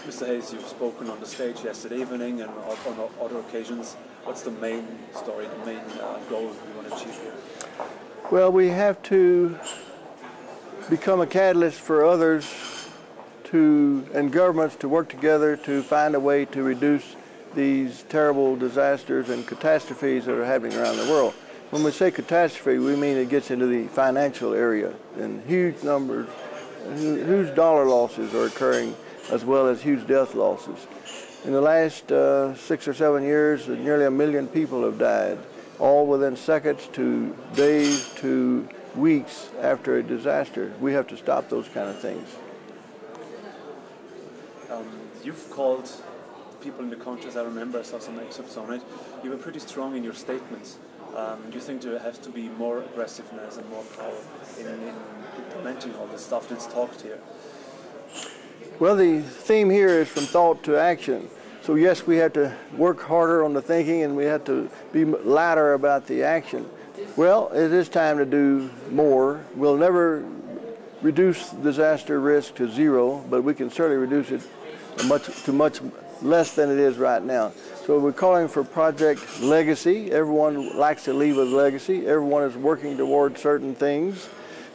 Mr. Hayes, you've spoken on the stage yesterday evening and on other occasions. What's the main story, the main goal you want to achieve here? Well, we have to become a catalyst for others and governments to work together to find a way to reduce these terrible disasters and catastrophes that are happening around the world. When we say catastrophe, we mean it gets into the financial area, and huge numbers, huge dollar losses are occurring, as well as huge death losses. In the last 6 or 7 years, nearly 1 million people have died, all within seconds to days to weeks after a disaster. We have to stop those kind of things. You've called people in the countries, I remember I saw some excerpts on it, you were pretty strong in your statements. Do you think there has to be more aggressiveness and more power in implementing all the stuff that's talked here? Well, the theme here is from thought to action. So yes, we have to work harder on the thinking and we have to be louder about the action. Well, it is time to do more. We'll never reduce disaster risk to zero, but we can certainly reduce it to much less than it is right now. So we're calling for Project Legacy. Everyone likes to leave a legacy. Everyone is working toward certain things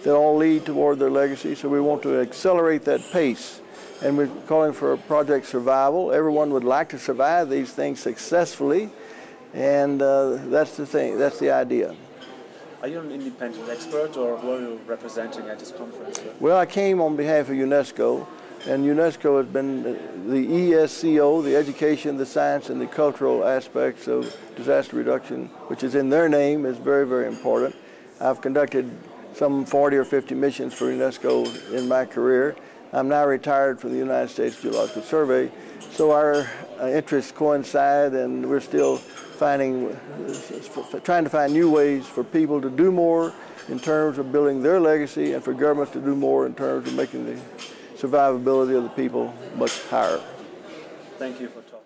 that all lead toward their legacy. So we want to accelerate that pace. And we're calling for Project Survival. Everyone would like to survive these things successfully. And that's the thing, that's the idea. Are you an independent expert, or who are you representing at this conference? Well, I came on behalf of UNESCO. And UNESCO has been the ESCO, the education, the science, and the cultural aspects of disaster reduction, which is in their name, is very, very important. I've conducted some 40 or 50 missions for UNESCO in my career. I'm now retired from the United States Geological Survey, so our interests coincide, and we're still trying to find new ways for people to do more in terms of building their legacy, and for governments to do more in terms of making the survivability of the people much higher. Thank you for talking.